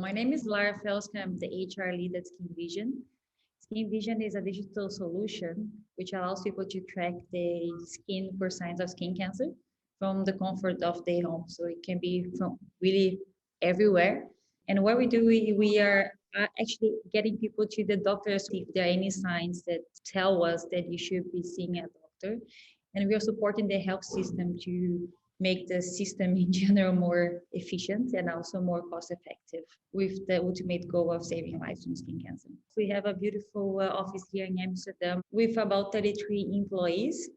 My name is Lara Felske. I'm the HR lead at SkinVision. SkinVision is a digital solution which allows people to track the skin for signs of skin cancer from the comfort of their home. So it can be from really everywhere. And what we do, we are actually getting people to the doctors if there are any signs that tell us that you should be seeing a doctor. And we are supporting the health system to make the system in general more efficient and also more cost effective with the ultimate goal of saving lives from skin cancer. We have a beautiful office here in Amsterdam with about 33 employees.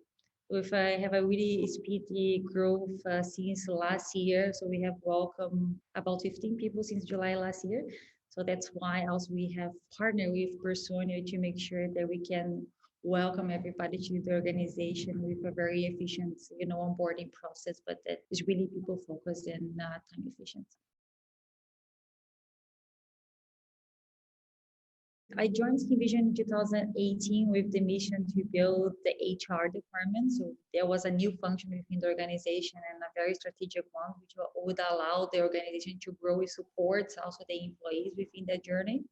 Have a really speedy growth since last year. So we have welcomed about 15 people since July last year. So that's why also we have partnered with Personio to make sure that we can welcome everybody to the organization with a very efficient, onboarding process, but that is really people focused and time efficient. I joined SkinVision in 2018 with the mission to build the HR department. So there was a new function within the organization and a very strategic one, which would allow the organization to grow with support, also the employees within that journey.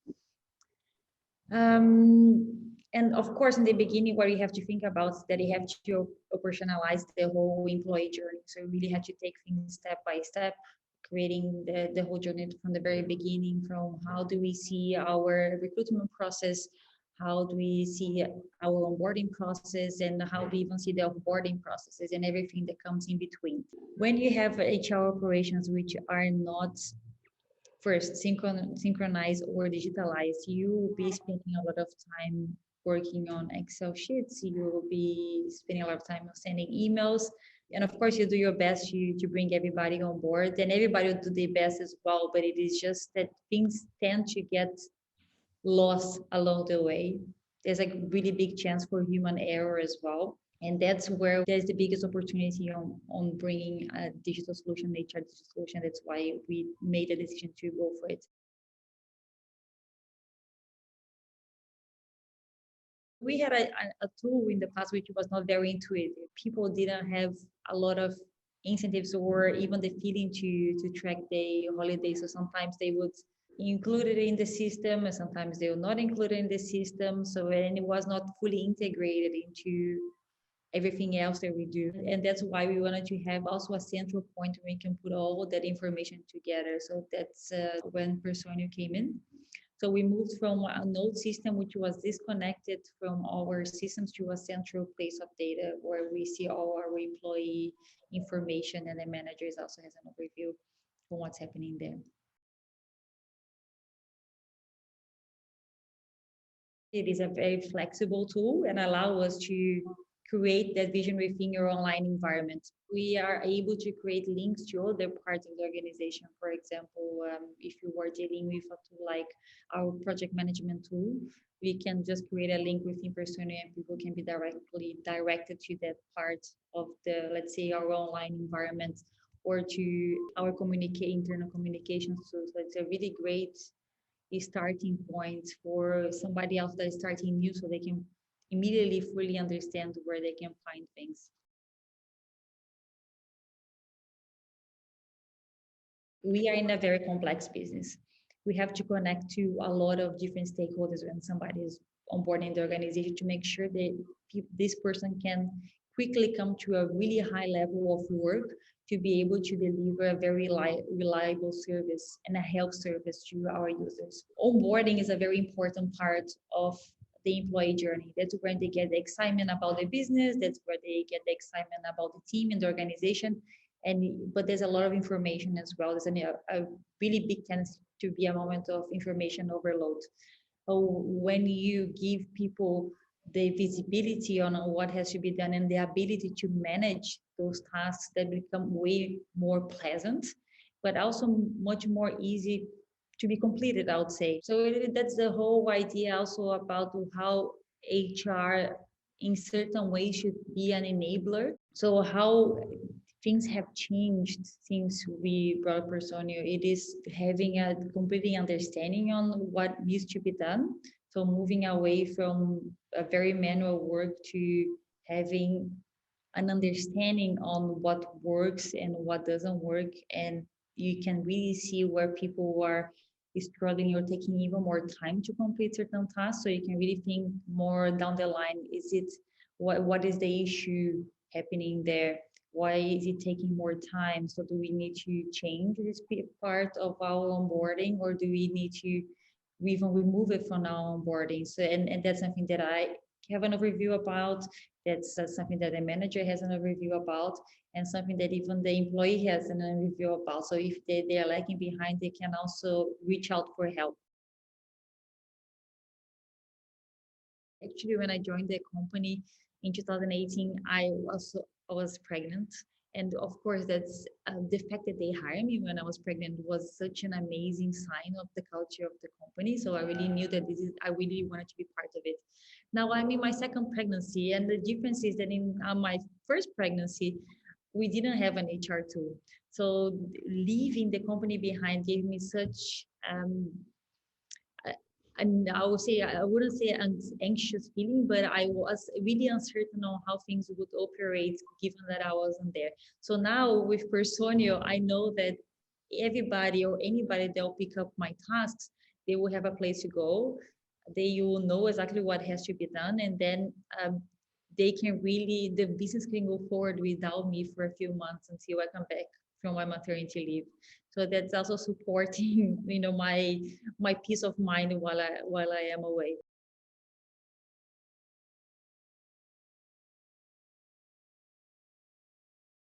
And of course, in the beginning, what you have to think about is that you have to operationalize the whole employee journey. So you really have to take things step by step, creating the whole journey from the very beginning, from how do we see our recruitment process, how do we see our onboarding process, and how do we even see the offboarding processes and everything that comes in between. When you have HR operations which are not first synchronized or digitalized, you will be spending a lot of time working on Excel sheets. You will be spending a lot of time sending emails. And of course, you do your best to bring everybody on board, and everybody will do their best as well. But it is just that things tend to get lost along the way. There's a really big chance for human error as well. And that's where there's the biggest opportunity on bringing a digital solution, HR digital solution. That's why we made the decision to go for it. We had a tool in the past which was not very intuitive. People didn't have a lot of incentives or even the feeling to track their holidays. So sometimes they would include it in the system, and sometimes they will not include it in the system. So and it was not fully integrated into everything else that we do. And that's why we wanted to have also a central point where we can put all that information together. So that's when Personio came in. So we moved from a node system, which was disconnected from our systems, to a central place of data where we see all our employee information, and the managers also has an overview of what's happening there. It is a very flexible tool and allow us to create that vision within your online environment. We are able to create links to other parts of the organization. For example, if you were dealing with a tool like our project management tool, we can just create a link within Personio and people can be directly directed to that part of the, let's say, our online environment, or to our internal communication tools. So it's a really great starting point for somebody else that is starting new, so they can immediately fully understand where they can find things. We are in a very complex business. We have to connect to a lot of different stakeholders when somebody is onboarding the organization to make sure that this person can quickly come to a really high level of work to be able to deliver a very reliable service and a health service to our users. Onboarding is a very important part of the employee journey. That's where they get the excitement about the business. That's where they get the excitement about the team and the organization. But there's a lot of information as well. There's a really big tendency to be a moment of information overload. So when you give people the visibility on what has to be done and the ability to manage those tasks, that become way more pleasant, but also much more easy to be completed, I would say. So that's the whole idea also about how HR in certain ways should be an enabler. So how things have changed since we brought Personio. It is having a completely understanding on what needs to be done. So moving away from a very manual work to having an understanding on what works and what doesn't work. And you can really see where people are struggling or taking even more time to complete certain tasks. So you can really think more down the line, what is the issue happening there? Why is it taking more time? So do we need to change this part of our onboarding, or do we need to even remove it from our onboarding? So, and that's something that I have an overview about. That's something that the manager has an overview about, and something that even the employee has an overview about. So if they are lagging behind, they can also reach out for help. Actually, when I joined the company in 2018, I was pregnant, and of course, that's the fact that they hired me when I was pregnant was such an amazing sign of the culture of the company. So I really knew that I really wanted to be part of it. Now I'm in my second pregnancy, and the difference is that in my first pregnancy, we didn't have an HR tool. So leaving the company behind gave me such and I would say, I wouldn't say an anxious feeling, but I was really uncertain on how things would operate given that I wasn't there. So now with Personio, I know that everybody or anybody that will pick up my tasks, they will have a place to go. They will know exactly what has to be done, and then they can really, the business can go forward without me for a few months until I come back from my maternity leave. So that's also supporting, my peace of mind while I am away.